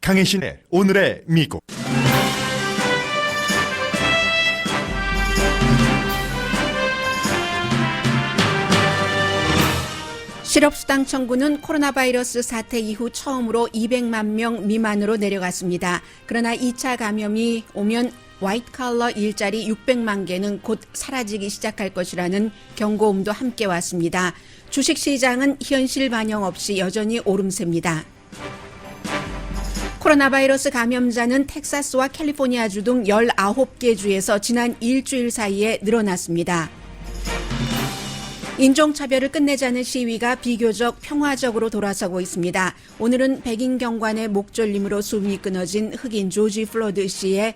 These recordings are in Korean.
강혜신의 오늘의 미국. 실업수당 청구는 코로나 바이러스 사태 이후 처음으로 200만 명 미만으로 내려갔습니다. 그러나 2차 감염이 오면 화이트 칼러 일자리 600만 개는 곧 사라지기 시작할 것이라는 경고음도 함께 왔습니다. 주식시장은 현실 반영 없이 여전히 오름세입니다. 코로나 바이러스 감염자는 텍사스와 캘리포니아주 등 19개 주에서 지난 일주일 사이에 늘어났습니다. 인종차별을 끝내자는 시위가 비교적 평화적으로 돌아서고 있습니다. 오늘은 백인 경관의 목졸림으로 숨이 끊어진 흑인 조지 플로이드 씨의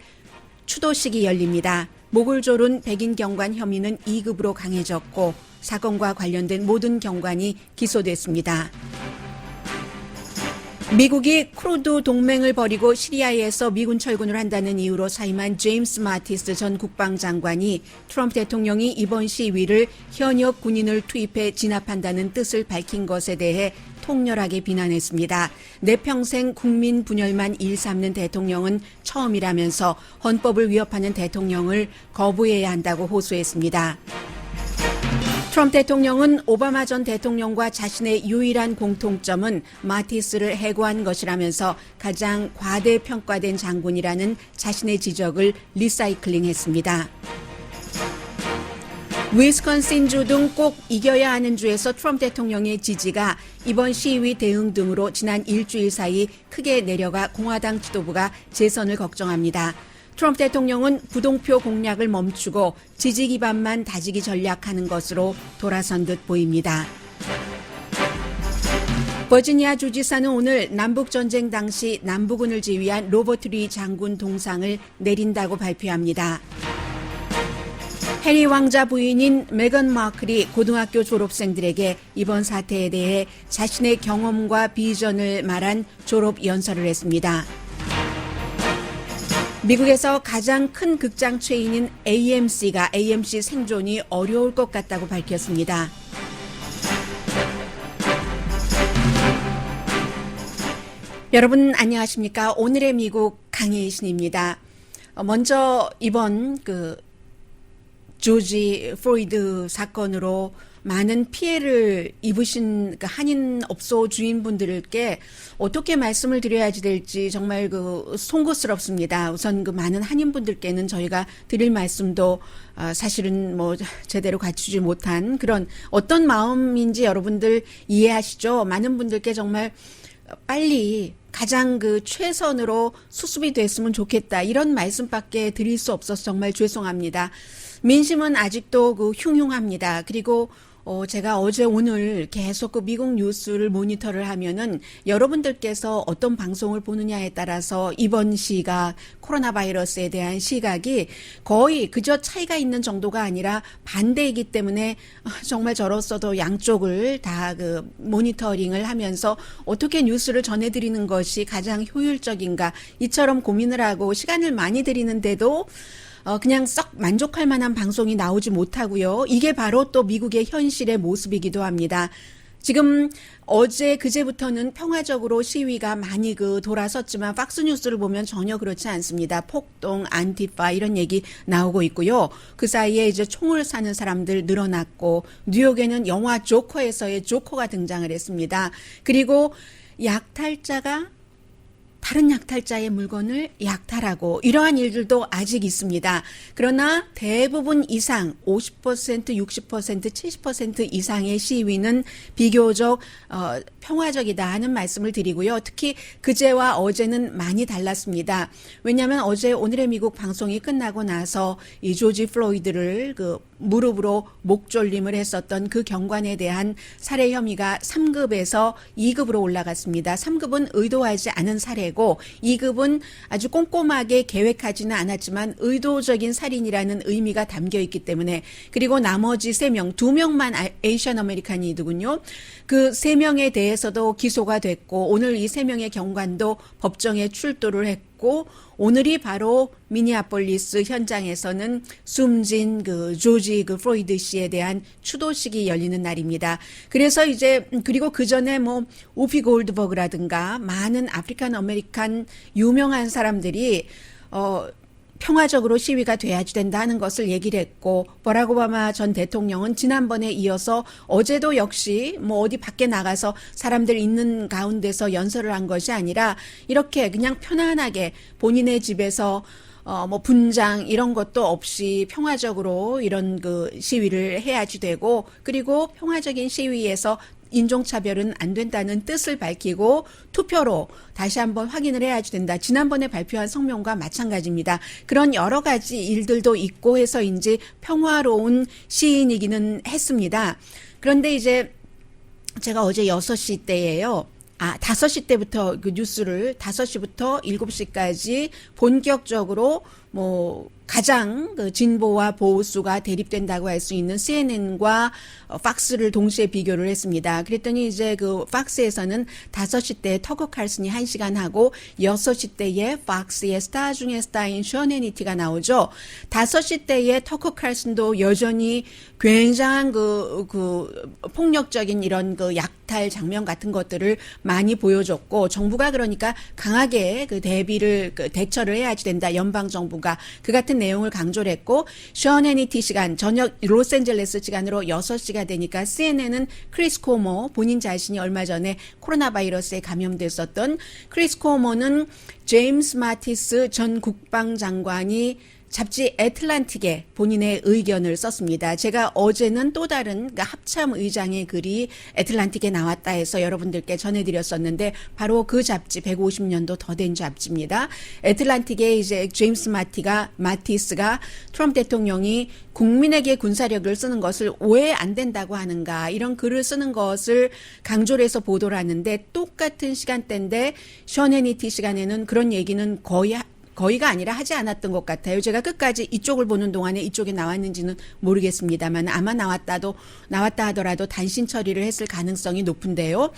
추도식이 열립니다. 목을 조른 백인 경관 혐의는 2급으로 강해졌고 사건과 관련된 모든 경관이 기소됐습니다. 미국이 쿠르드 동맹을 벌이고 시리아에서 미군 철군을 한다는 이유로 사임한 제임스 마티스 전 국방장관이 트럼프 대통령이 이번 시위를 현역 군인을 투입해 진압한다는 뜻을 밝힌 것에 대해 통렬하게 비난했습니다. 내 평생 국민 분열만 일삼는 대통령은 처음이라면서 헌법을 위협하는 대통령을 거부해야 한다고 호소했습니다. 트럼프 대통령은 오바마 전 대통령과 자신의 유일한 공통점은 마티스를 해고한 것이라면서 가장 과대평가된 장군이라는 자신의 지적을 리사이클링했습니다. 위스콘신주 등 꼭 이겨야 하는 주에서 트럼프 대통령의 지지가 이번 시위 대응 등으로 지난 일주일 사이 크게 내려가 공화당 지도부가 재선을 걱정합니다. 트럼프 대통령은 부동표 공략을 멈추고 지지 기반만 다지기 전략하는 것으로 돌아선 듯 보입니다. 버지니아 주지사는 오늘 남북전쟁 당시 남부군을 지휘한 로버트 리 장군 동상을 내린다고 발표합니다. 해리 왕자 부인인 메건 마클이 고등학교 졸업생들에게 이번 사태에 대해 자신의 경험과 비전을 말한 졸업 연설을 했습니다. 미국에서 가장 큰 극장 체인인 AMC가 AMC 생존이 어려울 것 같다고 밝혔습니다. 여러분 안녕하십니까? 오늘의 미국 강혜신입니다. 먼저 이번 조지 플로이드 사건으로 많은 피해를 입으신 한인 업소 주인분들께 어떻게 말씀을 드려야지 될지 정말 송구스럽습니다. 우선 많은 한인분들께는 저희가 드릴 말씀도 사실은 제대로 갖추지 못한 그런 어떤 마음인지 여러분들 이해하시죠? 많은 분들께 정말 빨리 가장 최선으로 수습이 됐으면 좋겠다 이런 말씀밖에 드릴 수 없어서 정말 죄송합니다. 민심은 아직도 흉흉합니다. 그리고 제가 어제 오늘 계속 미국 뉴스를 모니터를 하면은 여러분들께서 어떤 방송을 보느냐에 따라서 이번 시각 코로나 바이러스에 대한 시각이 거의 그저 차이가 있는 정도가 아니라 반대이기 때문에 정말 저로서도 양쪽을 다 모니터링을 하면서 어떻게 뉴스를 전해드리는 것이 가장 효율적인가 이처럼 고민을 하고 시간을 많이 들이는데도 그냥 썩 만족할 만한 방송이 나오지 못하고요. 이게 바로 또 미국의 현실의 모습이기도 합니다. 지금 어제 그제부터는 평화적으로 시위가 많이 돌아섰지만 팍스뉴스를 보면 전혀 그렇지 않습니다. 폭동, 안티파 이런 얘기 나오고 있고요. 그 사이에 이제 총을 쏘는 사람들 늘어났고 뉴욕에는 영화 조커에서의 조커가 등장을 했습니다. 그리고 약탈자가 다른 약탈자의 물건을 약탈하고 이러한 일들도 아직 있습니다. 그러나 대부분 이상 50%, 60%, 70% 이상의 시위는 비교적 평화적이다 하는 말씀을 드리고요. 특히 그제와 어제는 많이 달랐습니다. 왜냐하면 어제 오늘의 미국 방송이 끝나고 나서 이 조지 플로이드를 무릎으로 목졸림을 했었던 그 경관에 대한 살해 혐의가 3급에서 2급으로 올라갔습니다. 3급은 의도하지 않은 살해고 2급은 아주 꼼꼼하게 계획하지는 않았지만 의도적인 살인이라는 의미가 담겨 있기 때문에 그리고 나머지 3명, 2명만 에이션 아메리칸이더군요. 그 3명에 대해서도 기소가 됐고 오늘 이 3명의 경관도 법정에 출두를 했고 있고 오늘이 바로 미니애폴리스 현장에서는 숨진 그 조지 그 프로이드 씨에 대한 추도식이 열리는 날입니다. 그래서 이제 그리고 그 전에 뭐 우피 골드버그라든가 많은 아프리칸 아메리칸 유명한 사람들이 평화적으로 시위가 돼야지 된다는 것을 얘기를 했고 버락 오바마 전 대통령은 지난번에 이어서 어제도 역시 뭐 어디 밖에 나가서 사람들 있는 가운데서 연설을 한 것이 아니라 이렇게 그냥 편안하게 본인의 집에서 뭐 분장 이런 것도 없이 평화적으로 이런 그 시위를 해야지 되고 그리고 평화적인 시위에서 인종차별은 안 된다는 뜻을 밝히고 투표로 다시 한번 확인을 해야지 된다. 지난번에 발표한 성명과 마찬가지입니다. 그런 여러 가지 일들도 있고 해서인지 평화로운 시인이기는 했습니다. 그런데 이제 제가 어제 6시 때예요. 5시 때부터 그 뉴스를 5시부터 7시까지 본격적으로 뭐 가장 그 진보와 보수가 대립된다고 할 수 있는 CNN과 팍스를 동시에 비교를 했습니다. 그랬더니 이제 그 팍스에서는 5시 때 터커 칼슨이 1시간 하고 6시 때에 팍스의 스타 중에 스타인 션 해니티가 나오죠. 5시 때에 터커 칼슨도 여전히 굉장한 그 폭력적인 이런 그 약탈 장면 같은 것들을 많이 보여줬고 정부가 그러니까 강하게 그 대처를 해야지 된다. 연방 정부가 그 같은 내용을 강조를 했고 션 해니티 시간 저녁 로스앤젤레스 시간으로 6시가 되니까 CNN은 크리스 코모 본인 자신이 얼마 전에 코로나 바이러스에 감염됐었던 크리스 코모는 제임스 마티스 전 국방장관이 잡지 애틀란틱에 본인의 의견을 썼습니다. 제가 어제는 또 다른 그러니까 합참 의장의 글이 애틀란틱에 나왔다 해서 여러분들께 전해드렸었는데 바로 그 잡지 150년도 더 된 잡지입니다. 애틀란틱에 이제 제임스 마티스가 트럼프 대통령이 국민에게 군사력을 쓰는 것을 왜 안 된다고 하는가 이런 글을 쓰는 것을 강조를 해서 보도를 하는데 똑같은 시간대인데 션 해니티 시간에는 그런 얘기는 거의가 아니라 하지 않았던 것 같아요. 제가 끝까지 이쪽을 보는 동안에 이쪽에 나왔는지는 모르겠습니다만 아마 나왔다 하더라도 단신 처리를 했을 가능성이 높은데요.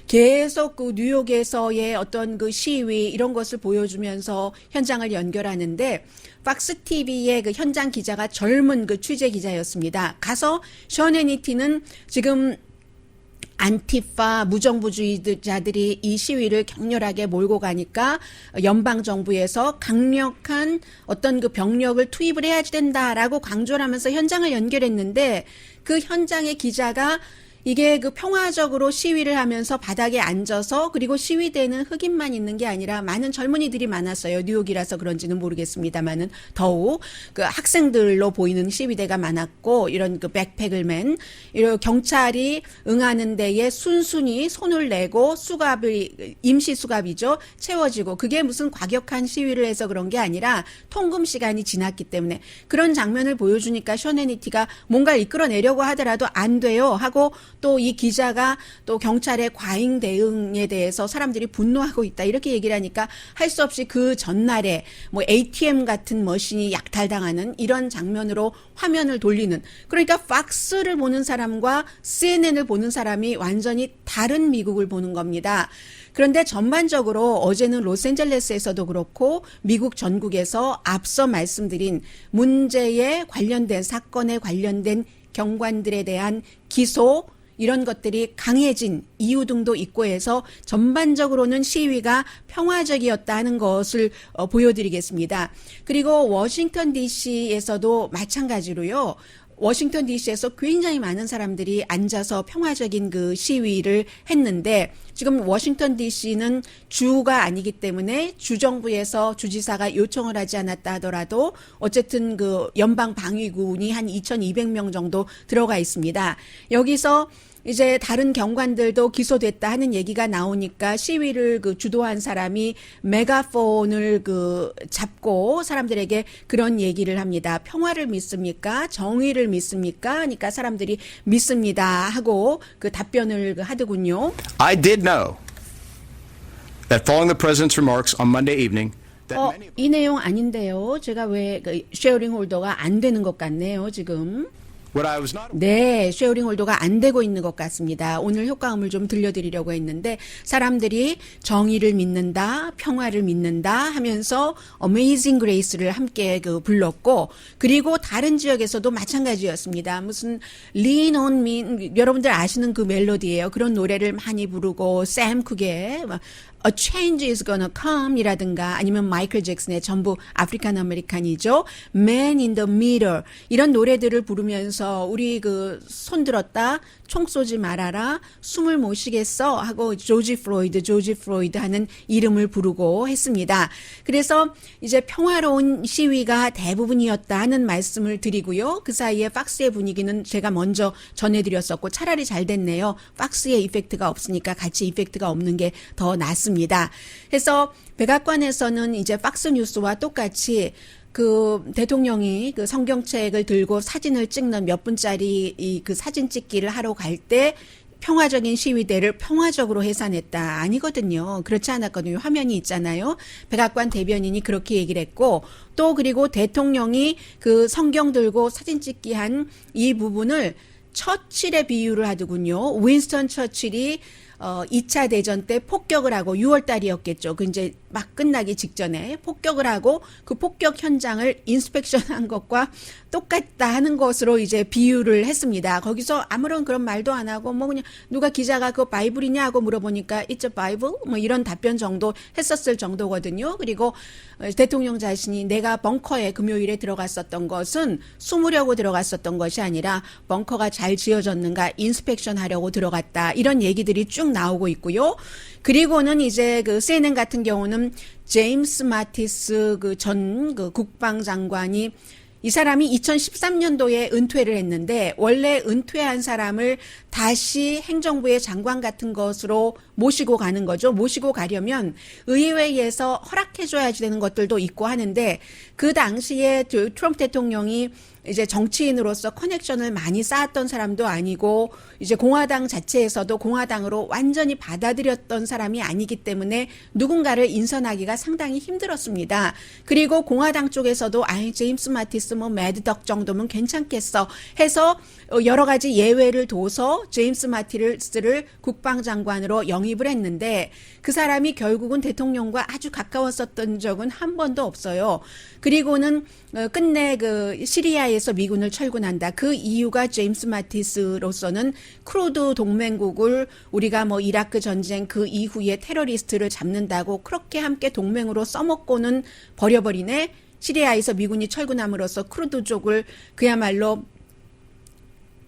계속 그 뉴욕에서의 어떤 그 시위 이런 것을 보여주면서 현장을 연결하는데 팍스 TV의 그 현장 기자가 젊은 그 취재 기자였습니다. 가서 션 해니티는 지금 안티파 무정부주의자들이 이 시위를 격렬하게 몰고 가니까 연방 정부에서 강력한 어떤 그 병력을 투입을 해야지 된다라고 강조를 하면서 현장을 연결했는데 그 현장의 기자가 이게 그 평화적으로 시위를 하면서 바닥에 앉아서 그리고 시위대는 흑인만 있는 게 아니라 많은 젊은이들이 많았어요. 뉴욕이라서 그런지는 모르겠습니다만은 더욱 그 학생들로 보이는 시위대가 많았고 이런 그 백팩을 맨 이런 경찰이 응하는 데에 순순히 손을 내고 수갑을 임시 수갑이죠. 채워지고 그게 무슨 과격한 시위를 해서 그런 게 아니라 통금 시간이 지났기 때문에 그런 장면을 보여주니까 션 해니티가 뭔가 이끌어내려고 하더라도 안 돼요 하고 또 이 기자가 또 경찰의 과잉 대응에 대해서 사람들이 분노하고 있다 이렇게 얘기를 하니까 할 수 없이 그 전날에 뭐 ATM 같은 머신이 약탈당하는 이런 장면으로 화면을 돌리는 그러니까 팍스를 보는 사람과 CNN을 보는 사람이 완전히 다른 미국을 보는 겁니다. 그런데 전반적으로 어제는 로스앤젤레스에서도 그렇고 미국 전국에서 앞서 말씀드린 문제에 관련된 사건에 관련된 경관들에 대한 기소 이런 것들이 강해진 이유 등도 있고 해서 전반적으로는 시위가 평화적이었다는 것을 보여드리겠습니다. 그리고 워싱턴 DC에서도 마찬가지로요. 워싱턴 DC에서 굉장히 많은 사람들이 앉아서 평화적인 그 시위를 했는데 지금 워싱턴 DC는 주가 아니기 때문에 주정부에서 주지사가 요청을 하지 않았다 하더라도 어쨌든 그 연방 방위군이 한 2,200명 정도 들어가 있습니다. 여기서 이제 다른 경관들도 기소됐다 하는 얘기가 나오니까 시위를 그 주도한 사람이 메가폰을 그 잡고 사람들에게 그런 얘기를 합니다. 평화를 믿습니까? 정의를 믿습니까? 하니까 사람들이 믿습니다 하고 그 답변을 하더군요. I did know that following the president's remarks on Monday evening that many 이 내용 아닌데요. 제가 왜 그 쉐어링 홀더가 안 되는 것 같네요, 지금. What I was not 네, 쉐어링 홀더가 안 되고 있는 것 같습니다. 오늘 효과음을 좀 들려드리려고 했는데 사람들이 정의를 믿는다, 평화를 믿는다 하면서 Amazing Grace를 함께 불렀고 그리고 다른 지역에서도 마찬가지였습니다. 무슨 Lean on Me 여러분들 아시는 그 멜로디예요. 그런 노래를 많이 부르고 샘 쿡의 A Change is Gonna Come 이라든가 아니면 마이클 잭슨의 전부 아프리칸 아메리칸이죠. Man in the Mirror 이런 노래들을 부르면서 우리 손 들었다 총 쏘지 말아라 숨을 못 쉬겠어 하고 조지 플로이드 하는 이름을 부르고 했습니다. 그래서 이제 평화로운 시위가 대부분이었다 하는 말씀을 드리고요. 그 사이에 팍스의 분위기는 제가 먼저 전해드렸었고 차라리 잘 됐네요. 팍스의 이펙트가 없으니까 같이 이펙트가 없는 게 더 낫습니다. 그래서 백악관에서는 이제 팍스 뉴스와 똑같이 대통령이 성경책을 들고 사진을 찍는 몇 분짜리 사진 찍기를 하러 갈 때 평화적인 시위대를 평화적으로 해산했다. 아니거든요. 그렇지 않았거든요. 화면이 있잖아요. 백악관 대변인이 그렇게 얘기를 했고 또 그리고 대통령이 성경 들고 사진 찍기 한 이 부분을 처칠에 비유를 하더군요. 윈스턴 처칠이 2차 대전 때 폭격을 하고 6월 달이었겠죠. 이제 막 끝나기 직전에 폭격을 하고 그 폭격 현장을 인스펙션한 것과 똑같다 하는 것으로 이제 비유를 했습니다. 거기서 아무런 그런 말도 안 하고 그냥 누가 기자가 그거 바이블이냐 하고 물어보니까 It's a Bible 이런 답변 정도 했었을 정도거든요. 그리고 대통령 자신이 내가 벙커에 금요일에 들어갔었던 것은 숨으려고 들어갔었던 것이 아니라 벙커가 잘 지어졌는가 인스펙션 하려고 들어갔다. 이런 얘기들이 쭉 나오고 있고요. 그리고는 이제 CNN 같은 경우는 제임스 마티스 전 국방장관이 이 사람이 2013년도에 은퇴를 했는데 원래 은퇴한 사람을 다시 행정부의 장관 같은 것으로 모시고 가는 거죠. 모시고 가려면 의회에서 허락해줘야 되는 것들도 있고 하는데 그 당시에 트럼프 대통령이 이제 정치인으로서 커넥션을 많이 쌓았던 사람도 아니고 이제 공화당 자체에서도 공화당으로 완전히 받아들였던 사람이 아니기 때문에 누군가를 인선하기가 상당히 힘들었습니다. 그리고 공화당 쪽에서도 제임스 마티스 매드덕 정도면 괜찮겠어 해서 여러 가지 예외를 둬서 제임스 마티스를 국방장관으로 영입을 했는데 그 사람이 결국은 대통령과 아주 가까웠었던 적은 한 번도 없어요. 그리고는 끝내 시리아에서 미군을 철군한다. 그 이유가 제임스 마티스로서는 크루드 동맹국을 우리가 이라크 전쟁 그 이후에 테러리스트를 잡는다고 그렇게 함께 동맹으로 써먹고는 버려버리네. 시리아에서 미군이 철군함으로써 크루드 쪽을 그야말로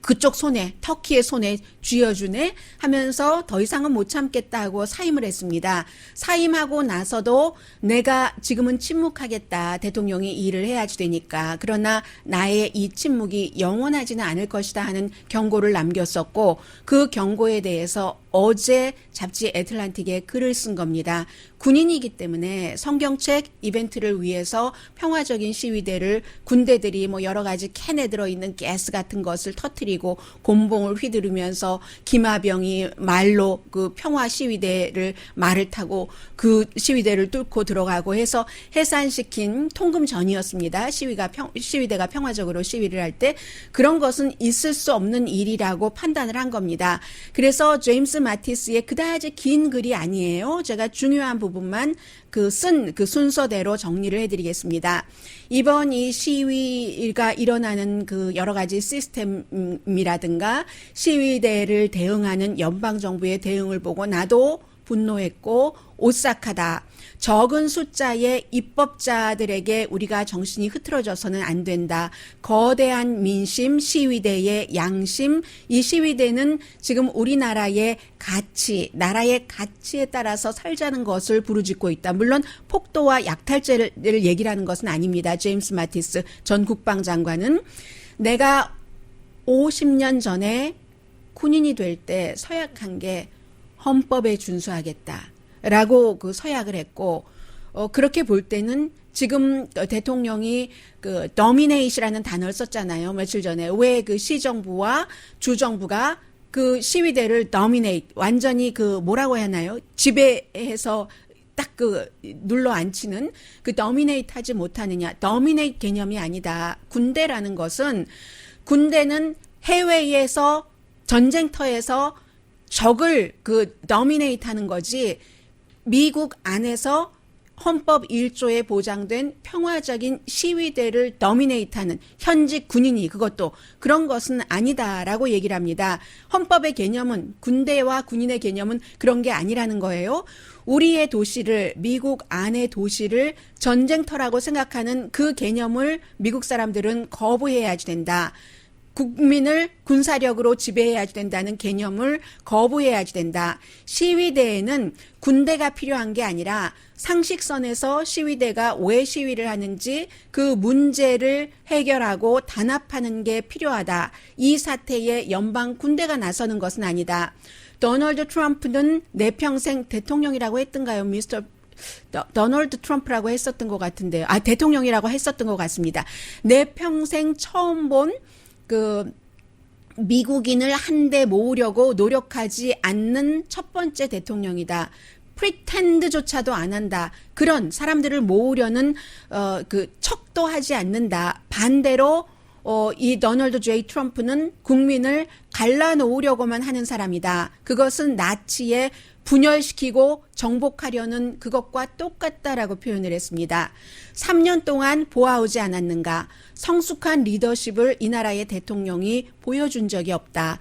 그쪽 손에 터키의 손에 쥐어주네 하면서 더 이상은 못 참겠다고 사임을 했습니다. 사임하고 나서도 내가 지금은 침묵하겠다. 대통령이 일을 해야지 되니까. 그러나 나의 이 침묵이 영원하지는 않을 것이다 하는 경고를 남겼었고 그 경고에 대해서 어제 잡지 애틀란틱에 글을 쓴 겁니다. 군인이기 때문에 성경책 이벤트를 위해서 평화적인 시위대를 군대들이 여러 가지 캔에 들어있는 가스 같은 것을 터뜨리고 곤봉을 휘두르면서 기마병이 말로 평화 시위대를 말을 타고 그 시위대를 뚫고 들어가고 해서 해산시킨 통금 전이었습니다. 시위대가 평화적으로 시위를 할 때 그런 것은 있을 수 없는 일이라고 판단을 한 겁니다. 그래서 제임스 마티스의 그다지 긴 글이 아니에요. 제가 중요한 부분만 쓴 순서대로 정리를 해드리겠습니다. 이번 이 시위가 일어나는 여러 가지 시스템이라든가 시위대를 대응하는 연방정부의 대응을 보고 나도 분노했고 오싹하다. 적은 숫자의 입법자들에게 우리가 정신이 흐트러져서는 안 된다. 거대한 민심, 시위대의 양심, 이 시위대는 지금 우리나라의 가치, 나라의 가치에 따라서 살자는 것을 부르짖고 있다. 물론 폭도와 약탈죄를 얘기를 하는 것은 아닙니다. 제임스 마티스 전 국방장관은 내가 50년 전에 군인이 될 때 서약한 게 헌법에 준수하겠다. 라고 서약을 했고, 그렇게 볼 때는 지금 대통령이 dominate이라는 단어를 썼잖아요. 며칠 전에. 왜 시정부와 주정부가 시위대를 dominate, 완전히 뭐라고 해야 하나요? 지배해서 딱 눌러 앉히는 dominate 하지 못하느냐. dominate 개념이 아니다. 군대라는 것은 군대는 해외에서 전쟁터에서 적을 너미네이트 하는 거지 미국 안에서 헌법 1조에 보장된 평화적인 시위대를 너미네이트하는 현직 군인이 그것도 그런 것은 아니다라고 얘기를 합니다. 헌법의 개념은 군대와 군인의 개념은 그런 게 아니라는 거예요. 우리의 도시를 미국 안의 도시를 전쟁터라고 생각하는 그 개념을 미국 사람들은 거부해야지 된다. 국민을 군사력으로 지배해야지 된다는 개념을 거부해야지 된다. 시위대에는 군대가 필요한 게 아니라 상식선에서 시위대가 왜 시위를 하는지 그 문제를 해결하고 단합하는 게 필요하다. 이 사태에 연방 군대가 나서는 것은 아니다. 도널드 트럼프는 내 평생 대통령이라고 했던가요? 도널드 트럼프라고 했었던 것 같은데요. 대통령이라고 했었던 것 같습니다. 내 평생 처음 본 미국인을 한데 모으려고 노력하지 않는 첫 번째 대통령이다. 프리텐드조차도 안 한다. 그런 사람들을 모으려는 척도 하지 않는다. 반대로 이 도널드 J. 트럼프는 국민을 갈라놓으려고만 하는 사람이다. 그것은 나치에 분열시키고 정복하려는 그것과 똑같다라고 표현을 했습니다. 3년 동안 보아오지 않았는가? 성숙한 리더십을 이 나라의 대통령이 보여준 적이 없다.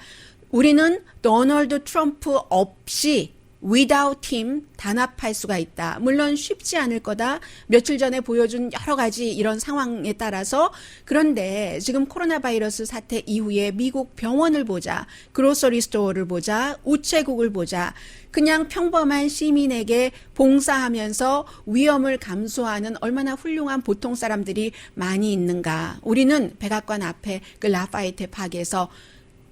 우리는 도널드 트럼프 없이 without him 단합할 수가 있다. 물론 쉽지 않을 거다. 며칠 전에 보여준 여러 가지 이런 상황에 따라서. 그런데 지금 코로나 바이러스 사태 이후에 미국 병원을 보자, 그로서리 스토어를 보자, 우체국을 보자, 그냥 평범한 시민에게 봉사하면서 위험을 감수하는 얼마나 훌륭한 보통 사람들이 많이 있는가. 우리는 백악관 앞에 라파에테 파크에서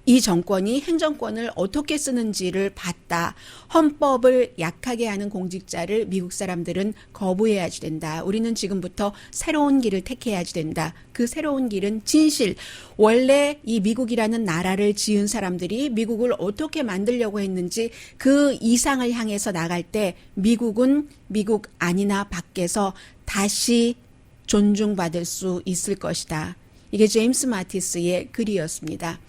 이 정권이 행정권을 어떻게 쓰는지를 봤다. 헌법을 약하게 하는 공직자를 미국 사람들은 거부해야지 된다. 우리는 지금부터 새로운 길을 택해야지 된다. 그 새로운 길은 진실. 원래 이 미국이라는 나라를 지은 사람들이 미국을 어떻게 만들려고 했는지 그 이상을 향해서 나갈 때 미국은 미국 안이나 밖에서 다시 존중받을 수 있을 것이다. 이게 제임스 마티스의 글이었습니다.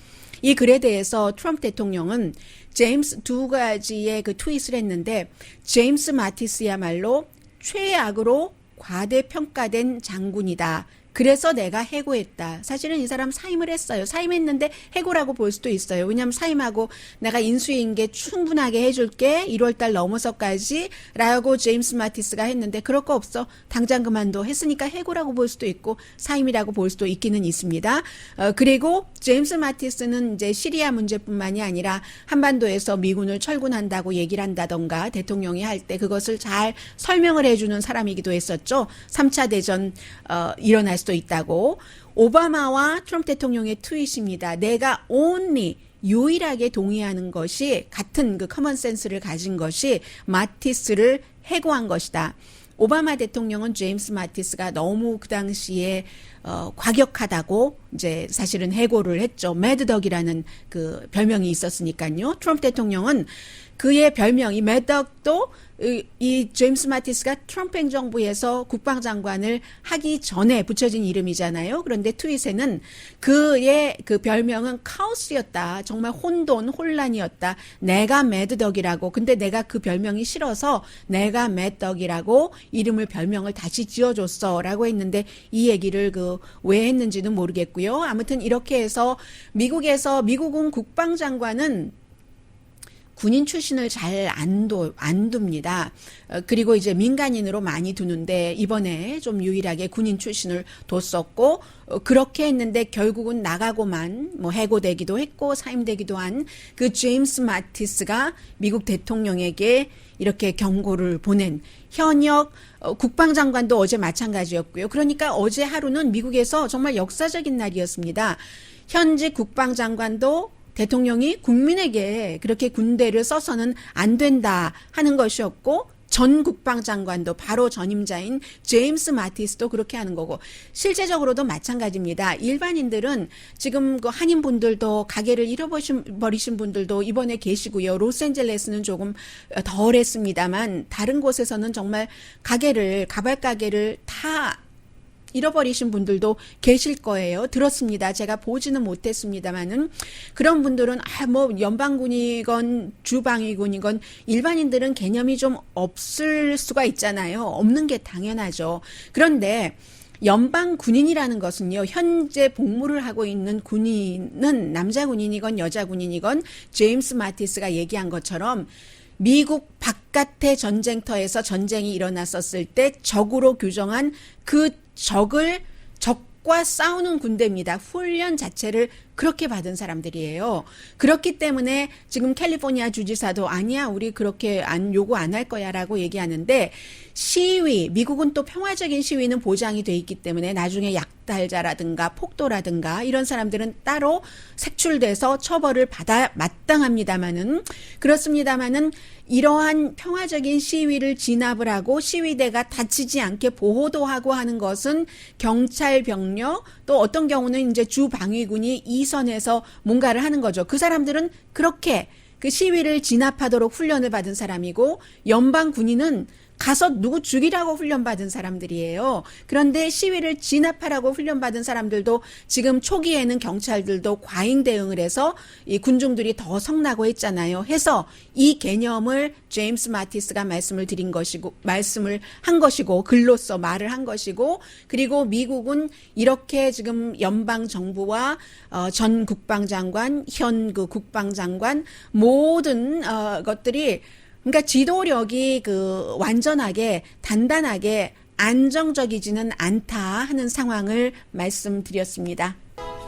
이 글에 대해서 트럼프 대통령은 제임스 두 가지의 트윗을 했는데, 제임스 마티스야말로 최악으로 과대평가된 장군이다. 그래서 내가 해고했다. 사실은 이 사람 사임을 했어요. 사임했는데 해고라고 볼 수도 있어요. 왜냐하면 사임하고 내가 인수인계 충분하게 해줄게. 1월달 넘어서까지 라고 제임스 마티스가 했는데 그럴 거 없어. 당장 그만둬. 했으니까 해고라고 볼 수도 있고 사임이라고 볼 수도 있기는 있습니다. 그리고 제임스 마티스는 이제 시리아 문제뿐만이 아니라 한반도에서 미군을 철군한다고 얘기를 한다던가 대통령이 할 때 그것을 잘 설명을 해주는 사람이기도 했었죠. 3차 대전 일어날 수도 있다고. 오바마와 트럼프 대통령의 트윗입니다. 내가 only 유일하게 동의하는 것이 같은 커먼 센스를 가진 것이 마티스를 해고한 것이다. 오바마 대통령은 제임스 마티스가 너무 그 당시에 과격하다고 이제 사실은 해고를 했죠. 매드덕이라는 그 별명이 있었으니까요. 트럼프 대통령은 그의 별명이 매덕도 이 제임스 마티스가 트럼프 행정부에서 국방장관을 하기 전에 붙여진 이름이잖아요. 그런데 트윗에는 그의 그 별명은 카오스였다. 정말 혼돈이었다. 내가 매드덕이라고. 근데 내가 그 별명이 싫어서 내가 매덕이라고 별명을 다시 지어줬어. 라고 했는데 이 얘기를 왜 했는지는 모르겠고요. 아무튼 이렇게 해서 미국은 국방장관은 군인 출신을 잘 안 둡니다. 그리고 이제 민간인으로 많이 두는데 이번에 좀 유일하게 군인 출신을 뒀었고, 그렇게 했는데 결국은 나가고만 해고되기도 했고 사임되기도 한 그 제임스 마티스가 미국 대통령에게 이렇게 경고를 보낸 현역 국방장관도 어제 마찬가지였고요. 그러니까 어제 하루는 미국에서 정말 역사적인 날이었습니다. 현직 국방장관도 대통령이 국민에게 그렇게 군대를 써서는 안 된다 하는 것이었고, 전 국방장관도 바로 전임자인 제임스 마티스도 그렇게 하는 거고, 실제적으로도 마찬가지입니다. 일반인들은 지금 한인분들도 가게를 잃어버리신 분들도 이번에 계시고요. 로스앤젤레스는 조금 덜했습니다만 다른 곳에서는 정말 가발 가게를 다 잃어버리신 분들도 계실 거예요. 들었습니다. 제가 보지는 못했습니다만은 그런 분들은 뭐 연방군이건 주방위군이건 일반인들은 개념이 좀 없을 수가 있잖아요. 없는 게 당연하죠. 그런데 연방 군인이라는 것은요, 현재 복무를 하고 있는 군인은 남자 군인이건 여자 군인이건 제임스 마티스가 얘기한 것처럼 미국 바깥의 전쟁터에서 전쟁이 일어났었을 때 적으로 규정한 그 적과 싸우는 군대입니다. 훈련 자체를 그렇게 받은 사람들이에요. 그렇기 때문에 지금 캘리포니아 주지사도 아니야, 우리 그렇게 요구 안 할 거야 라고 얘기하는데, 시위, 미국은 또 평화적인 시위는 보장이 돼 있기 때문에 나중에 약탈자라든가 폭도라든가 이런 사람들은 따로 색출돼서 처벌을 받아 마땅합니다만은, 그렇습니다만은 이러한 평화적인 시위를 진압을 하고 시위대가 다치지 않게 보호도 하고 하는 것은 경찰 병력, 또 어떤 경우는 이제 주방위군이 이 선에서 뭔가를 하는 거죠. 그 사람들은 그렇게 그 시위를 진압하도록 훈련을 받은 사람이고, 연방 군인은 가서 누구 죽이라고 훈련받은 사람들이에요. 그런데 시위를 진압하라고 훈련받은 사람들도 지금 초기에는 경찰들도 과잉 대응을 해서 이 군중들이 더 성나고 했잖아요. 해서 이 개념을 제임스 마티스가 말씀을 한 것이고 글로써 말을 한 것이고, 그리고 미국은 이렇게 지금 연방 정부와 전 국방장관, 현 그 국방장관 모든 것들이, 그러니까 지도력이 완전하게 단단하게 안정적이지는 않다 하는 상황을 말씀드렸습니다.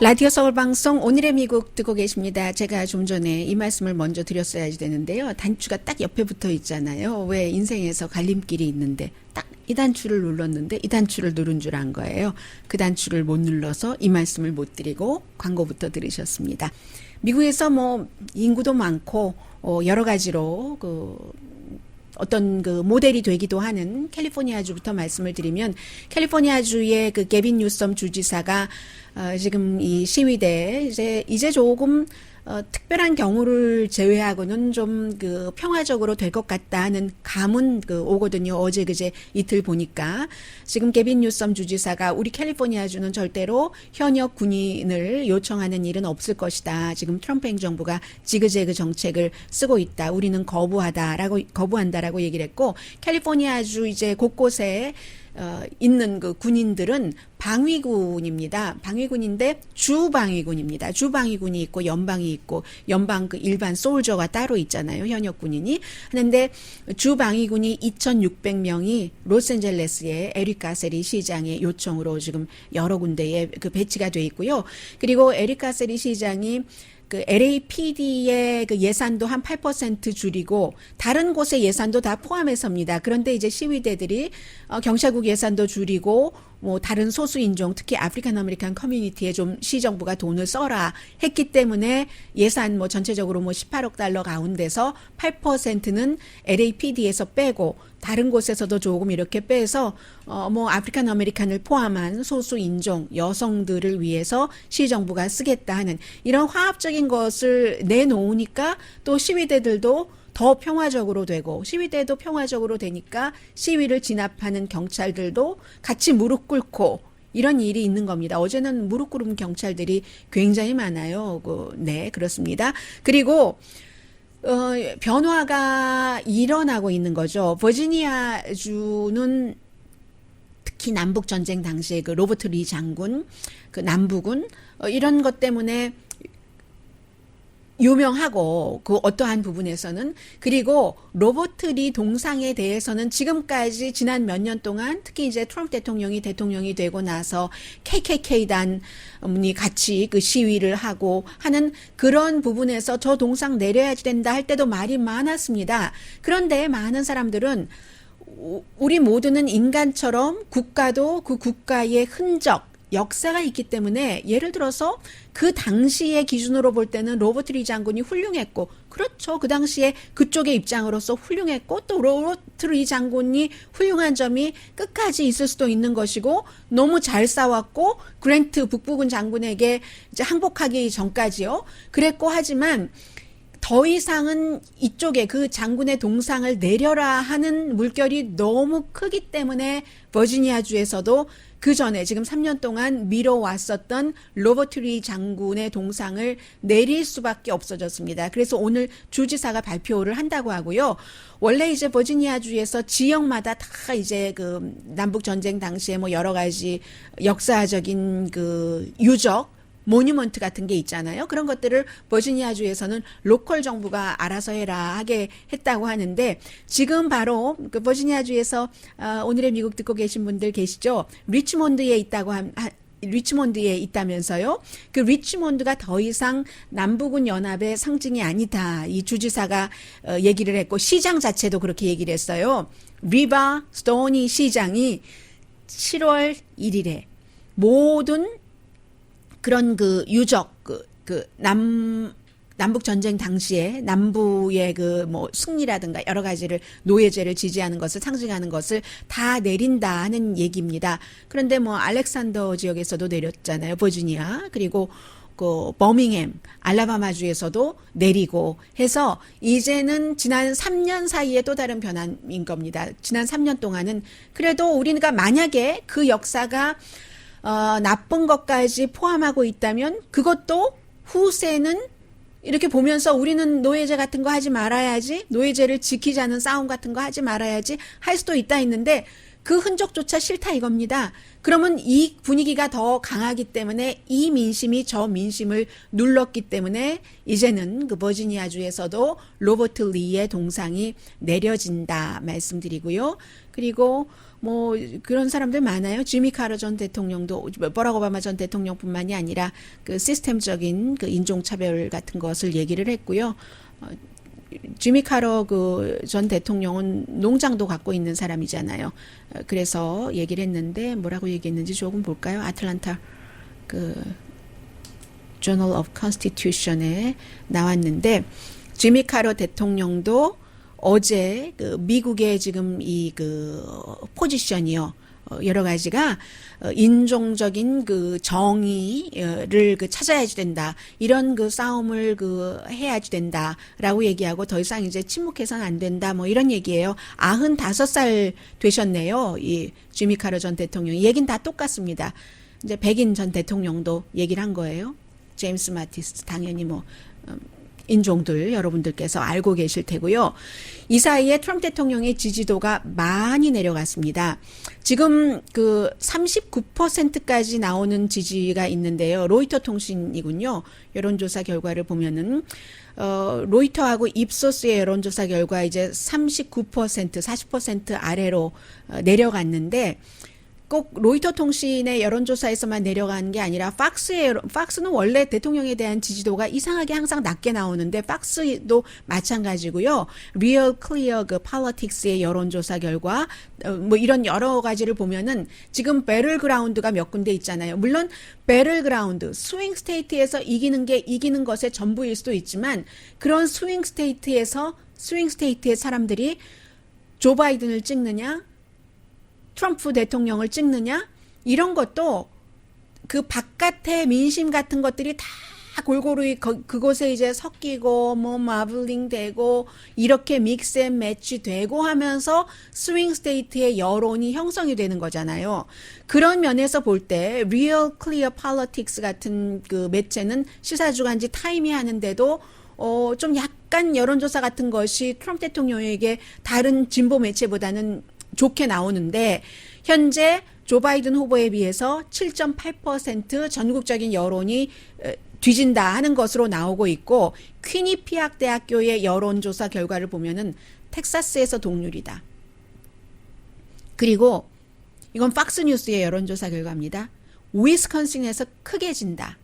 라디오 서울 방송 오늘의 미국 듣고 계십니다. 제가 좀 전에 이 말씀을 먼저 드렸어야지 되는데요. 단추가 딱 옆에 붙어 있잖아요. 왜 인생에서 갈림길이 있는데 딱 이 단추를 눌렀는데 이 단추를 누른 줄 안 거예요. 그 단추를 못 눌러서 이 말씀을 못 드리고 광고부터 들으셨습니다. 미국에서 뭐 인구도 많고 여러 가지로 어떤 모델이 되기도 하는 캘리포니아주부터 말씀을 드리면, 캘리포니아주의 그 게빈 뉴섬 주지사가 지금 이 시위대 이제 조금 특별한 경우를 제외하고는 좀 평화적으로 될 것 같다 하는 감은 오거든요. 어제 그제 이틀 보니까 지금 게빈 뉴섬 주지사가 우리 캘리포니아주는 절대로 현역 군인을 요청하는 일은 없을 것이다. 지금 트럼프 행정부가 지그재그 정책을 쓰고 있다. 우리는 거부한다라고 얘기를 했고, 캘리포니아주 이제 곳곳에 있는 그 군인들은 방위군입니다. 방위군인데 주방위군입니다. 주방위군이 있고 연방이 있고, 연방 일반 솔저가 따로 있잖아요. 현역 군인이. 하는데 주방위군이 2,600명이 로스앤젤레스의 에릭 가세리 시장의 요청으로 지금 여러 군데에 배치가 돼 있고요. 그리고 에릭 가세리 시장이 LAPD의 예산도 한 8% 줄이고 다른 곳의 예산도 다 포함해서입니다. 그런데 이제 시위대들이 경찰국 예산도 줄이고 뭐 다른 소수 인종, 특히 아프리칸 아메리칸 커뮤니티에 좀 시정부가 돈을 써라 했기 때문에 예산 전체적으로 18억 달러 가운데서 8%는 LAPD에서 빼고 다른 곳에서도 조금 이렇게 빼서 아프리칸 아메리칸을 포함한 소수 인종, 여성들을 위해서 시정부가 쓰겠다 하는 이런 화합적인 것을 내놓으니까 또 시위대들도 더 평화적으로 되고, 시위대도 평화적으로 되니까 시위를 진압하는 경찰들도 같이 무릎 꿇고 이런 일이 있는 겁니다. 어제는 무릎 꿇은 경찰들이 굉장히 많아요. 네, 그렇습니다. 그리고 변화가 일어나고 있는 거죠. 버지니아주는 특히 남북 전쟁 당시에 로버트 리 장군, 남북은 이런 것 때문에 유명하고 어떠한 부분에서는, 그리고 로버트 리 동상에 대해서는 지금까지 지난 몇 년 동안 특히 이제 트럼프 대통령이 되고 나서 KKK단이 같이 시위를 하고 하는 그런 부분에서 저 동상 내려야 된다 할 때도 말이 많았습니다. 그런데 많은 사람들은 우리 모두는 인간처럼 국가도 그 국가의 흔적, 역사가 있기 때문에, 예를 들어서 그 당시의 기준으로 볼 때는 로버트 리 장군이 훌륭했고, 그렇죠. 그 당시에 그쪽의 입장으로서 훌륭했고, 또 로버트 리 장군이 훌륭한 점이 끝까지 있을 수도 있는 것이고, 너무 잘 싸웠고, 그랜트 북부군 장군에게 이제 항복하기 전까지요. 그랬고, 하지만 더 이상은 이쪽에 그 장군의 동상을 내려라 하는 물결이 너무 크기 때문에 버지니아주에서도 그 전에 지금 3년 동안 미뤄왔었던 로버트 리 장군의 동상을 내릴 수밖에 없어졌습니다. 그래서 오늘 주지사가 발표를 한다고 하고요. 원래 이제 버지니아주에서 지역마다 다 이제 그 남북 전쟁 당시에 뭐 여러 가지 역사적인 그 유적 모뉴먼트 같은 게 있잖아요. 그런 것들을 버지니아주에서는 로컬 정부가 알아서 해라 하게 했다고 하는데 지금 바로 그 버지니아주에서 오늘의 미국 듣고 계신 분들 계시죠? 리치몬드에 있다고 리치몬드에 있다면서요. 그 리치몬드가 더 이상 남북은 연합의 상징이 아니다. 이 주지사가 얘기를 했고 시장 자체도 그렇게 얘기를 했어요. 리바 스토니 시장이 7월 1일에 모든 그런 그 유적 남북 전쟁 당시에 남부의 그 뭐 승리라든가 여러 가지를 노예제를 지지하는 것을 상징하는 것을 다 내린다 하는 얘기입니다. 그런데 뭐 알렉산더 지역에서도 내렸잖아요. 버지니아. 그리고 그 버밍햄, 알라바마주에서도 내리고 해서 이제는 지난 3년 사이에 또 다른 변화인 겁니다. 지난 3년 동안은 그래도 우리가 만약에 그 역사가 나쁜 것까지 포함하고 있다면 그것도 후세는 이렇게 보면서 우리는 노예제 같은 거 하지 말아야지, 노예제를 지키자는 싸움 같은 거 하지 말아야지 할 수도 있다 했는데 그 흔적조차 싫다 이겁니다. 그러면 이 분위기가 더 강하기 때문에 이 민심이 저 민심을 눌렀기 때문에 이제는 그 버지니아주에서도 로버트 리의 동상이 내려진다 말씀드리고요. 그리고 뭐 그런 사람들 많아요. 지미 카터 전 대통령도 버락 오바마 전 대통령뿐만이 아니라 그 시스템적인 그 인종차별 같은 것을 얘기를 했고요. 지미 카터 그 전 대통령은 농장도 갖고 있는 사람이잖아요. 그래서 얘기를 했는데 뭐라고 얘기했는지 조금 볼까요? 아틀란타 그 Journal of Constitution에 나왔는데 지미 카터 대통령도 어제 그 미국의 지금 이 그 포지션이요. 여러 가지가 인종적인 그 정의를 그 찾아야지 된다. 이런 그 싸움을 그 해야지 된다라고 얘기하고 더 이상 이제 침묵해서는 안 된다. 뭐 이런 얘기예요. 95살 되셨네요. 이 지미 카터 전 대통령. 얘긴 다 똑같습니다. 이제 백인 전 대통령도 얘기를 한 거예요. 제임스 마티스 당연히 뭐 인종들 여러분들께서 알고 계실 테고요. 이 사이에 트럼프 대통령의 지지도가 많이 내려갔습니다. 지금 그 39%까지 나오는 지지가 있는데요. 로이터 통신이군요. 여론조사 결과를 보면은 로이터하고 입소스의 여론조사 결과 이제 39%, 40% 아래로 내려갔는데 꼭 로이터 통신의 여론조사에서만 내려가는 게 아니라 팍스는 원래 대통령에 대한 지지도가 이상하게 항상 낮게 나오는데 팍스도 마찬가지고요. 리얼 클리어 그 폴리틱스의 여론조사 결과 뭐 이런 여러 가지를 보면은 지금 배틀그라운드가 몇 군데 있잖아요. 물론 배틀그라운드 스윙 스테이트에서 이기는 것의 전부일 수도 있지만 그런 스윙 스테이트의 사람들이 조 바이든을 찍느냐 트럼프 대통령을 찍느냐 이런 것도 그 바깥의 민심 같은 것들이 다 골고루 그곳에 이제 섞이고 뭐 마블링 되고 이렇게 믹스 앤 매치 되고 하면서 스윙 스테이트의 여론이 형성이 되는 거잖아요. 그런 면에서 볼 때 리얼 클리어 폴리틱스 같은 그 매체는 시사주간지 타임이 하는데도 좀 약간 여론조사 같은 것이 트럼프 대통령에게 다른 진보 매체보다는 좋게 나오는데 현재 조 바이든 후보에 비해서 7.8% 전국적인 여론이 뒤진다 하는 것으로 나오고 있고 퀴니피악 대학교의 여론조사 결과를 보면은 텍사스에서 동률이다. 그리고 이건 팍스뉴스의 여론조사 결과입니다. 위스콘신에서 크게 진다.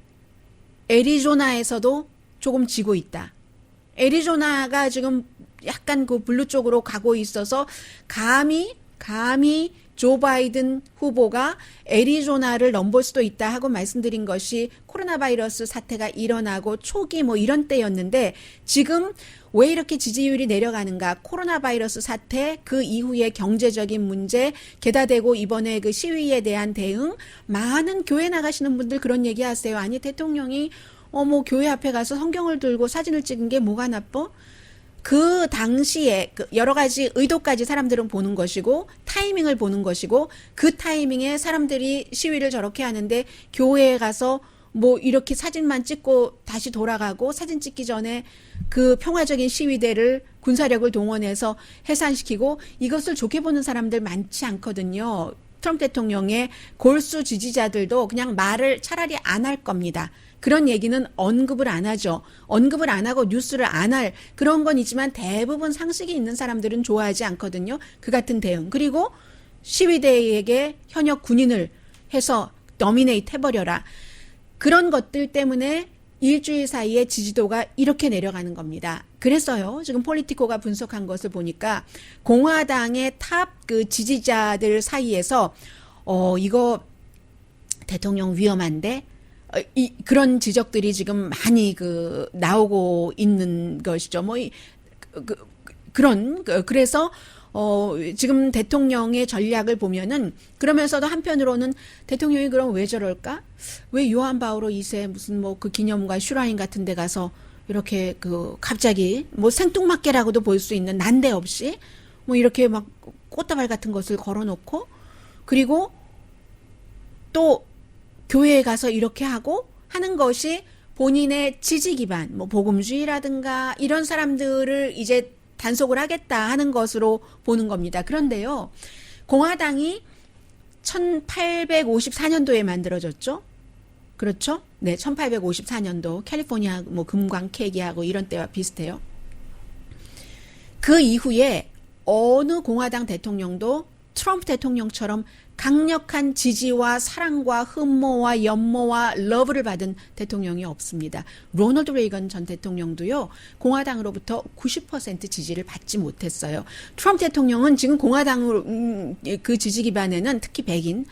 애리조나에서도 조금 지고 있다. 애리조나가 지금 약간 그 블루 쪽으로 가고 있어서 감히 조 바이든 후보가 애리조나를 넘볼 수도 있다 하고 말씀드린 것이 코로나 바이러스 사태가 일어나고 초기 뭐 이런 때였는데 지금 왜 이렇게 지지율이 내려가는가? 코로나 바이러스 사태 그 이후에 경제적인 문제 게다 대고 이번에 그 시위에 대한 대응 많은 교회 나가시는 분들 그런 얘기하세요. 아니 대통령이 뭐 교회 앞에 가서 성경을 들고 사진을 찍은 게 뭐가 나빠? 그 당시에 그 여러 가지 의도까지 사람들은 보는 것이고 타이밍을 보는 것이고 그 타이밍에 사람들이 시위를 저렇게 하는데 교회에 가서 뭐 이렇게 사진만 찍고 다시 돌아가고 사진 찍기 전에 그 평화적인 시위대를 군사력을 동원해서 해산시키고 이것을 좋게 보는 사람들 많지 않거든요. 트럼프 대통령의 골수 지지자들도 그냥 말을 차라리 안 할 겁니다. 그런 얘기는 언급을 안 하죠. 언급을 안 하고 뉴스를 안 할 그런 건 있지만 대부분 상식이 있는 사람들은 좋아하지 않거든요. 그 같은 대응. 그리고 시위대에게 현역 군인을 해서 너미네이트 해버려라. 그런 것들 때문에 일주일 사이에 지지도가 이렇게 내려가는 겁니다. 그래서요, 지금 폴리티코가 분석한 것을 보니까 공화당의 탑 그 지지자들 사이에서 이거 대통령 위험한데 그런 지적들이 지금 많이 나오고 있는 것이죠. 그래서 지금 대통령의 전략을 보면은 그러면서도 한편으로는 대통령이 그럼 왜 저럴까? 왜 요한 바오로 2세 무슨 그 기념관 슈라인 같은 데 가서 이렇게 갑자기 생뚱맞게라고도 볼 수 있는 난데없이 이렇게 막 꽃다발 같은 것을 걸어놓고 그리고 또 교회에 가서 이렇게 하고 하는 것이 본인의 지지 기반, 복음주의라든가 이런 사람들을 이제 단속을 하겠다 하는 것으로 보는 겁니다. 그런데요, 공화당이 1854년도에 만들어졌죠. 그렇죠? 네, 1854년도 캘리포니아 금광 캐기하고 이런 때와 비슷해요. 그 이후에 어느 공화당 대통령도 트럼프 대통령처럼 강력한 지지와 사랑과 흠모와 연모와 러브를 받은 대통령이 없습니다. 로널드 레이건 전 대통령도요, 공화당으로부터 90% 지지를 받지 못했어요. 트럼프 대통령은 지금 공화당으로 그 지지 기반에는 특히 백인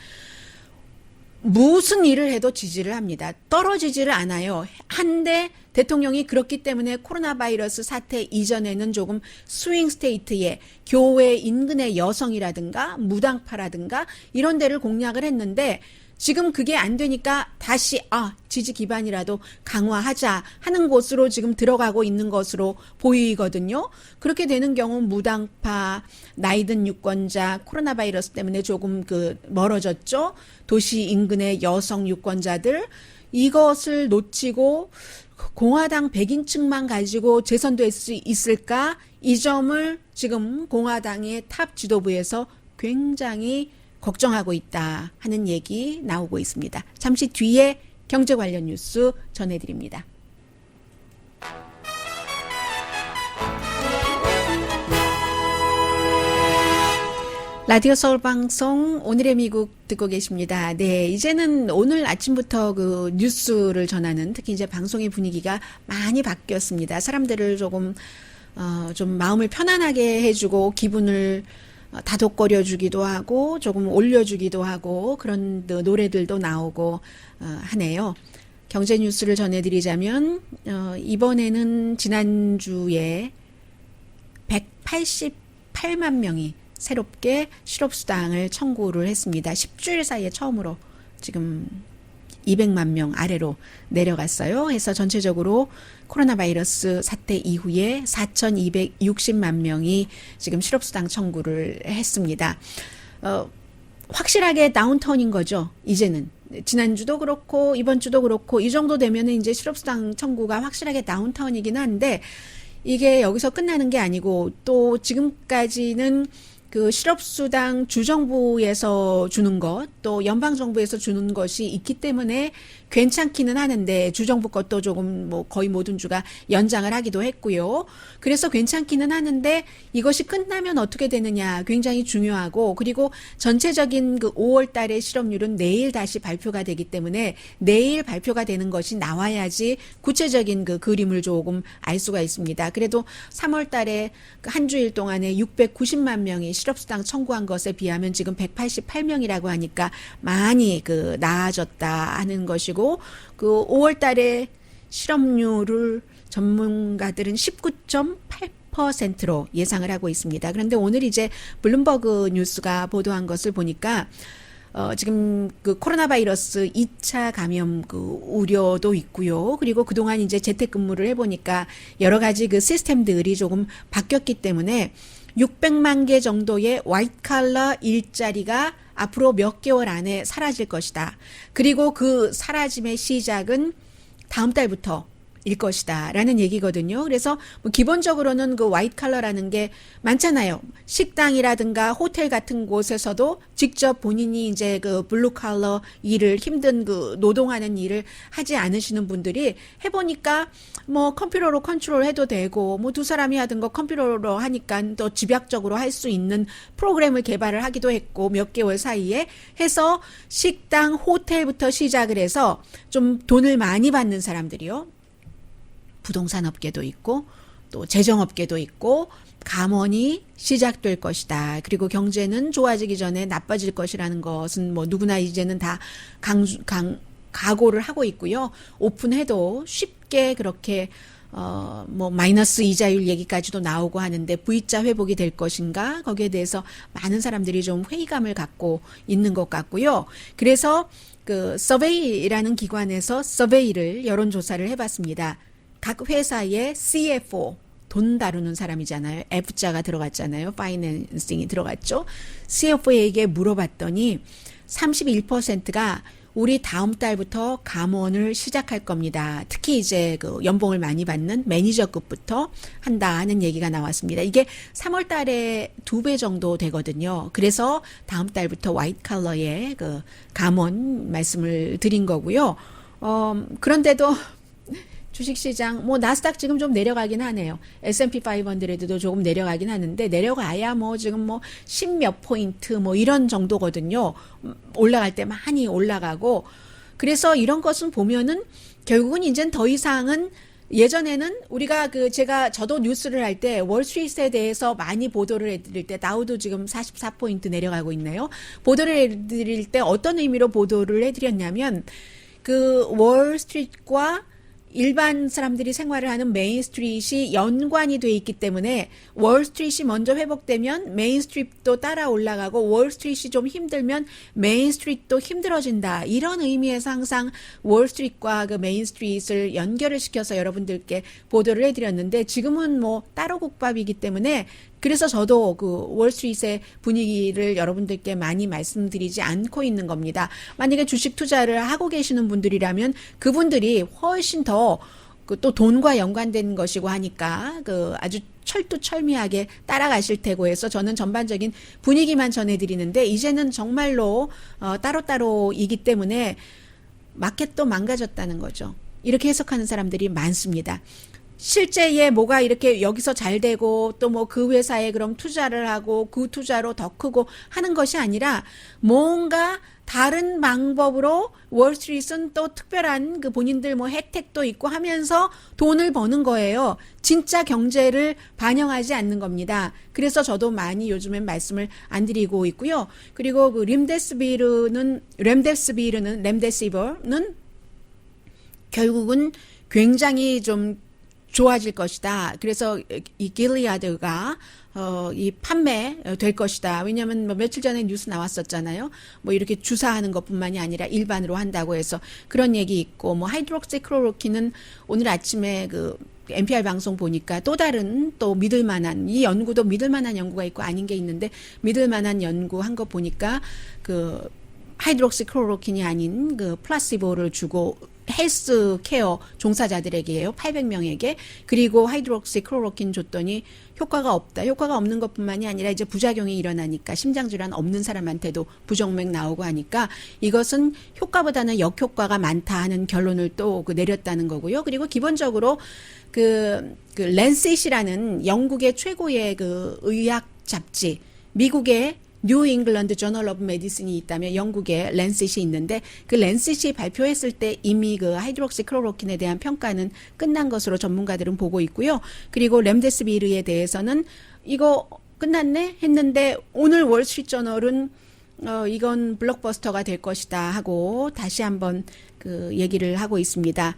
무슨 일을 해도 지지를 합니다. 떨어지지를 않아요. 한데 대통령이 그렇기 때문에 코로나 바이러스 사태 이전에는 조금 스윙 스테이트에 교회 인근의 여성이라든가 무당파라든가 이런 데를 공략을 했는데 지금 그게 안 되니까 다시 지지 기반이라도 강화하자 하는 곳으로 지금 들어가고 있는 것으로 보이거든요. 그렇게 되는 경우 무당파, 나이든 유권자, 코로나 바이러스 때문에 조금 멀어졌죠. 도시 인근의 여성 유권자들 이것을 놓치고 공화당 백인층만 가지고 재선될 수 있을까? 이 점을 지금 공화당의 탑 지도부에서 굉장히 걱정하고 있다 하는 얘기 나오고 있습니다. 잠시 뒤에 경제 관련 뉴스 전해드립니다. 라디오 서울 방송 오늘의 미국 듣고 계십니다. 네, 이제는 오늘 아침부터 뉴스를 전하는 특히 이제 방송의 분위기가 많이 바뀌었습니다. 사람들을 조금 좀 마음을 편안하게 해주고 기분을 다독거려주기도 하고 조금 올려주기도 하고 그런 노래들도 나오고 하네요. 경제 뉴스를 전해드리자면 이번에는 지난주에 188만 명이 새롭게 실업수당을 청구를 했습니다. 10주일 사이에 처음으로 지금 200만 명 아래로 내려갔어요. 해서 전체적으로 코로나 바이러스 사태 이후에 4,260만 명이 지금 실업수당 청구를 했습니다. 확실하게 다운턴인 거죠. 이제는. 지난주도 그렇고 이번 주도 그렇고 이 정도 되면은 이제 실업수당 청구가 확실하게 다운턴이긴 한데 이게 여기서 끝나는 게 아니고 또 지금까지는 실업수당 주정부에서 주는 것, 또 연방정부에서 주는 것이 있기 때문에 괜찮기는 하는데, 주정부 것도 조금 거의 모든 주가 연장을 하기도 했고요. 그래서 괜찮기는 하는데, 이것이 끝나면 어떻게 되느냐 굉장히 중요하고, 그리고 전체적인 5월 달의 실업률은 내일 다시 발표가 되기 때문에, 내일 발표가 되는 것이 나와야지 구체적인 그림을 조금 알 수가 있습니다. 그래도 3월 달에 한 주일 동안에 690만 명이 실업수당 청구한 것에 비하면 지금 188명이라고 하니까 많이 나아졌다 하는 것이고 5월 달에 실업률을 전문가들은 19.8%로 예상을 하고 있습니다. 그런데 오늘 이제 블룸버그 뉴스가 보도한 것을 보니까 지금 그 코로나 바이러스 2차 감염 그 우려도 있고요. 그리고 그동안 이제 재택근무를 해보니까 여러 가지 그 시스템들이 조금 바뀌었기 때문에 600만 개 정도의 화이트 칼라 일자리가 앞으로 몇 개월 안에 사라질 것이다. 그리고 그 사라짐의 시작은 다음 달부터 일 것이다 라는 얘기거든요. 그래서 뭐 기본적으로는 그 화이트 칼라라는 게 많잖아요. 식당이라든가 호텔 같은 곳에서도 직접 본인이 이제 그 블루 칼라 일을 힘든 그 노동하는 일을 하지 않으시는 분들이 해보니까 뭐 컴퓨터로 컨트롤 해도 되고 뭐 두 사람이 하던 거 컴퓨터로 하니까 또 집약적으로 할 수 있는 프로그램을 개발을 하기도 했고 몇 개월 사이에 해서 식당 호텔부터 시작을 해서 좀 돈을 많이 받는 사람들이요. 부동산 업계도 있고 또 제정업계도 있고 감원이 시작될 것이다. 그리고 경제는 좋아지기 전에 나빠질 것이라는 것은 뭐 누구나 이제는 다 각오를 하고 있고요. 오픈해도 쉽게 그렇게 뭐 마이너스 이자율 얘기까지도 나오고 하는데 V자 회복이 될 것인가? 거기에 대해서 많은 사람들이 좀 회의감을 갖고 있는 것 같고요. 그래서 그 서베이라는 기관에서 서베이를 여론조사를 해봤습니다. 각 회사의 CFO, 돈 다루는 사람이잖아요. F자가 들어갔잖아요. 파이낸싱이 들어갔죠. CFO에게 물어봤더니 31%가 우리 다음 달부터 감원을 시작할 겁니다. 특히 이제 그 연봉을 많이 받는 매니저급부터 한다 하는 얘기가 나왔습니다. 이게 3월 달에 2배 정도 되거든요. 그래서 다음 달부터 화이트 칼러의 그 감원 말씀을 드린 거고요. 그런데도 주식시장, 뭐, 나스닥 지금 좀 내려가긴 하네요. S&P 500도 조금 내려가긴 하는데, 내려가야 뭐, 지금 뭐, 10몇 포인트, 뭐, 이런 정도거든요. 올라갈 때 많이 올라가고. 그래서 이런 것은 보면은, 결국은 이젠 더 이상은, 예전에는 우리가 저도 뉴스를 할 때, 월스트리트에 대해서 많이 보도를 해드릴 때, 다우도 지금 44포인트 내려가고 있네요. 보도를 해드릴 때 어떤 의미로 보도를 해드렸냐면, 그, 월스트리트과 일반 사람들이 생활을 하는 메인스트리트이 연관이 돼 있기 때문에 월스트리트이 먼저 회복되면 메인스트리트도 따라 올라가고 월스트리트이 좀 힘들면 메인스트리트도 힘들어진다. 이런 의미에서 항상 월스트리트과 그 메인스트리트를 연결을 시켜서 여러분들께 보도를 해드렸는데 지금은 뭐 따로 국밥이기 때문에 그래서 저도 그 월스트리트의 분위기를 여러분들께 많이 말씀드리지 않고 있는 겁니다. 만약에 주식 투자를 하고 계시는 분들이라면 그분들이 훨씬 더 또 돈과 연관된 것이고 하니까 그 아주 철두철미하게 따라가실 테고 해서 저는 전반적인 분위기만 전해드리는데 이제는 정말로 따로따로이기 때문에 마켓도 망가졌다는 거죠. 이렇게 해석하는 사람들이 많습니다. 실제에 뭐가 이렇게 여기서 잘 되고 또 뭐 그 회사에 그럼 투자를 하고 그 투자로 더 크고 하는 것이 아니라 뭔가 다른 방법으로 월스트리트는 또 특별한 그 본인들 뭐 혜택도 있고 하면서 돈을 버는 거예요. 진짜 경제를 반영하지 않는 겁니다. 그래서 저도 많이 요즘엔 말씀을 안 드리고 있고요. 그리고 그 렘데시비르는 결국은 굉장히 좀 좋아질 것이다. 그래서 이 길리아드가 이 판매될 것이다. 왜냐하면 뭐 며칠 전에 뉴스 나왔었잖아요. 뭐 이렇게 주사하는 것뿐만이 아니라 일반으로 한다고 해서 그런 얘기 있고 뭐 하이드록시클로로킨은 오늘 아침에 그 NPR 방송 보니까 또 다른 또 믿을만한 이 연구도 믿을만한 연구가 있고 아닌 게 있는데 믿을만한 연구 한 거 보니까 그 하이드록시클로로킨이 아닌 그 플라시보를 주고 헬스케어 종사자들에게요. 800명에게. 그리고 하이드록시클로로킨 줬더니 효과가 없다. 효과가 없는 것뿐만이 아니라 이제 부작용이 일어나니까 심장질환 없는 사람한테도 부정맥 나오고 하니까 이것은 효과보다는 역효과가 많다 하는 결론을 또 내렸다는 거고요. 그리고 기본적으로 그 랜셋이라는 영국의 최고의 그 의학 잡지, 미국의 뉴 잉글랜드 저널 오브 메디슨이 있다면 영국에 랜셋이 있는데 그 랜셋이 발표했을 때 이미 그 하이드록시클로로킨에 대한 평가는 끝난 것으로 전문가들은 보고 있고요. 그리고 렘데시비르에 대해서는 이거 끝났네 했는데 오늘 월스트리트 저널은 이건 블록버스터가 될 것이다 하고 다시 한번 그 얘기를 하고 있습니다.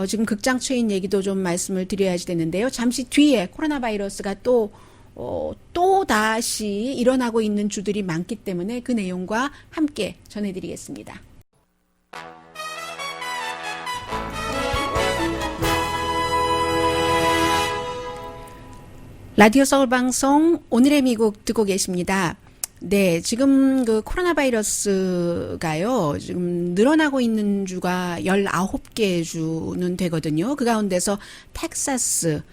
지금 극장 추인 얘기도 좀 말씀을 드려야지 되는데요. 잠시 뒤에 코로나 바이러스가 또 또 다시 일어나고 있는 주들이 많기 때문에 그 내용과 함께 전해드리겠습니다. 라디오 서울 방송 오늘의 미국 듣고 계십니다. 네, 지금 그 코로나 바이러스가요, 지금 늘어나고 있는 주가 19개 주는 되거든요. 그 가운데서 텍사스,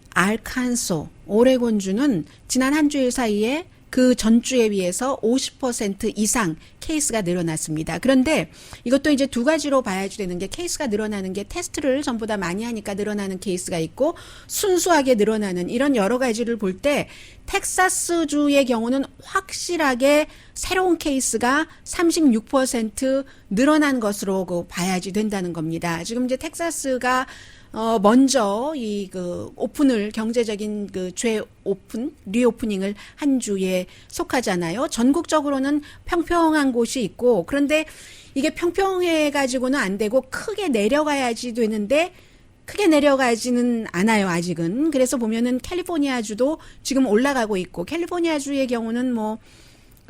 알칸소, 오레곤 주는 지난 한 주일 사이에 그 전주에 비해서 50% 이상 케이스가 늘어났습니다. 그런데 이것도 이제 두 가지로 봐야지 되는 게 케이스가 늘어나는 게 테스트를 전부 다 많이 하니까 늘어나는 케이스가 있고 순수하게 늘어나는 이런 여러 가지를 볼 때 텍사스주의 경우는 확실하게 새로운 케이스가 36% 늘어난 것으로 봐야지 된다는 겁니다. 지금 이제 텍사스가 먼저 오픈을 경제적인 리오프닝을 한 주에 속하잖아요. 전국적으로는 평평한 곳이 있고 그런데 이게 평평해 가지고는 안 되고 크게 내려가야지 되는데 크게 내려가지는 않아요, 아직은. 그래서 보면은 캘리포니아주도 지금 올라가고 있고 캘리포니아주의 경우는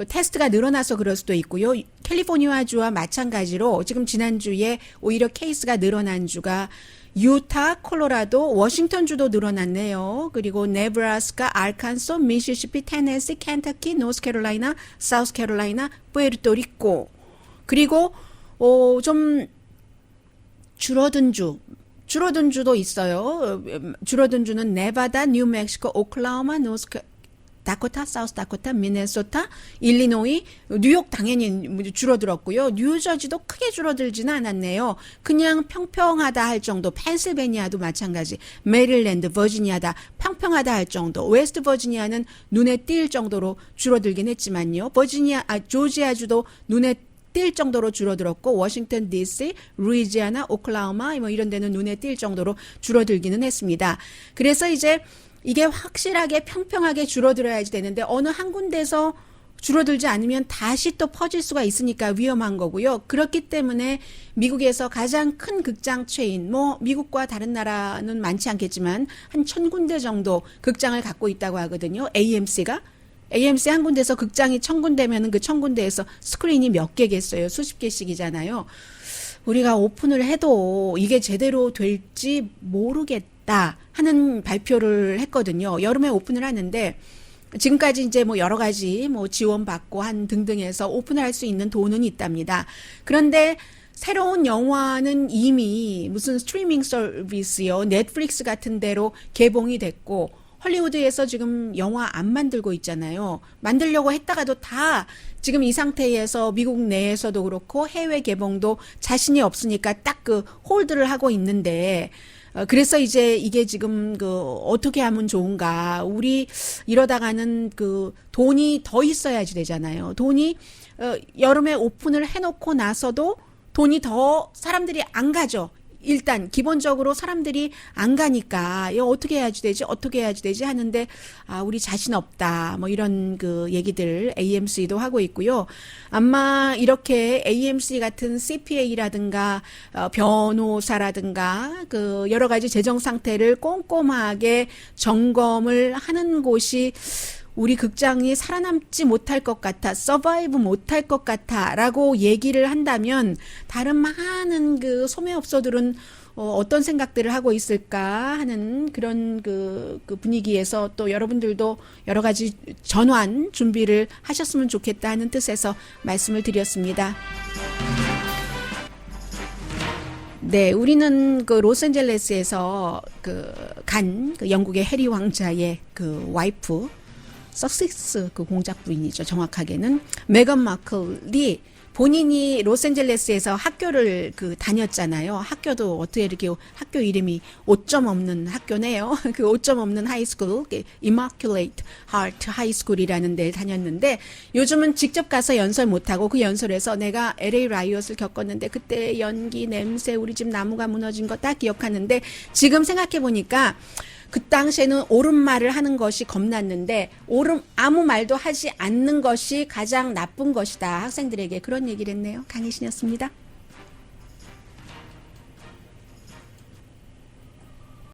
테스트가 늘어나서 그럴 수도 있고요. 캘리포니아주와 마찬가지로 지금 지난주에 오히려 케이스가 늘어난 주가 유타, 콜로라도, 워싱턴주도 늘어났네요. 그리고 네브라스카, 알칸소, 미시시피, 테네시, 켄터키, 노스캐롤라이나, 사우스캐롤라이나, 푸에르토리코. 그리고 좀 줄어든 주도 있어요. 줄어든 주는 네바다, 뉴멕시코, 오클라호마, 다코타, 사우스 다코타, 미네소타, 일리노이, 뉴욕 당연히 줄어들었고요. 뉴저지도 크게 줄어들지는 않았네요. 그냥 평평하다 할 정도, 펜실베니아도 마찬가지, 메릴랜드, 버지니아다 평평하다 할 정도, 웨스트 버지니아는 눈에 띌 정도로 줄어들긴 했지만요. 조지아주도 눈에 띌 정도로 줄어들었고 워싱턴 DC, 루이지아나, 오클라호마 이런 데는 눈에 띌 정도로 줄어들기는 했습니다. 그래서 이제 이게 확실하게 평평하게 줄어들어야지 되는데 어느 한 군데서 줄어들지 않으면 다시 또 퍼질 수가 있으니까 위험한 거고요. 그렇기 때문에 미국에서 가장 큰 극장 체인, 미국과 다른 나라는 많지 않겠지만 한 1000군데 정도 극장을 갖고 있다고 하거든요. AMC 한 군데서 극장이 1000군데면은 그 1000군데에서 스크린이 몇 개겠어요. 수십 개씩이잖아요. 우리가 오픈을 해도 이게 제대로 될지 모르겠다 하는 발표를 했거든요. 여름에 오픈을 하는데 지금까지 이제 여러 가지 지원받고 한 등등해서 오픈을 할 수 있는 돈은 있답니다. 그런데 새로운 영화는 이미 무슨 스트리밍 서비스요, 넷플릭스 같은 데로 개봉이 됐고 헐리우드에서 지금 영화 안 만들고 있잖아요. 만들려고 했다가도 다 지금 이 상태에서 미국 내에서도 그렇고 해외 개봉도 자신이 없으니까 딱 홀드를 하고 있는데 그래서 이제 이게 지금 어떻게 하면 좋은가. 우리 이러다가는 돈이 더 있어야지 되잖아요. 돈이 여름에 오픈을 해놓고 나서도 돈이 더 사람들이 안 가죠. 일단 기본적으로 사람들이 안 가니까 이거 어떻게 해야지 되지 하는데 우리 자신 없다 이런 얘기들 AMC도 하고 있고요. 아마 이렇게 AMC 같은 CPA라든가 변호사라든가 여러 가지 재정 상태를 꼼꼼하게 점검을 하는 곳이 우리 극장이 살아남지 못할 것 같아, 서바이브 못할 것 같아 라고 얘기를 한다면 다른 많은 소매업소들은 어떤 생각들을 하고 있을까 하는 그런 분위기에서 또 여러분들도 여러 가지 전환 준비를 하셨으면 좋겠다 하는 뜻에서 말씀을 드렸습니다. 네, 우리는 로스앤젤레스에서 영국의 해리 왕자의 와이프 서섹스 공작 부인이죠. 정확하게는 메건 마클이 본인이 로스앤젤레스에서 학교를 다녔잖아요. 학교도 어떻게 이렇게 학교 이름이 5점 없는 학교네요. 5점 없는 하이스쿨, Immaculate Heart 하이스쿨이라는 데를 다녔는데 요즘은 직접 가서 연설 못하고 그 연설에서 내가 LA 라이엇을 겪었는데 그때 연기, 냄새, 우리 집 나무가 무너진 거 딱 기억하는데 지금 생각해 보니까 그 당시에는 옳은 말을 하는 것이 겁났는데 아무 말도 하지 않는 것이 가장 나쁜 것이다. 학생들에게 그런 얘기를 했네요. 강혜신이었습니다.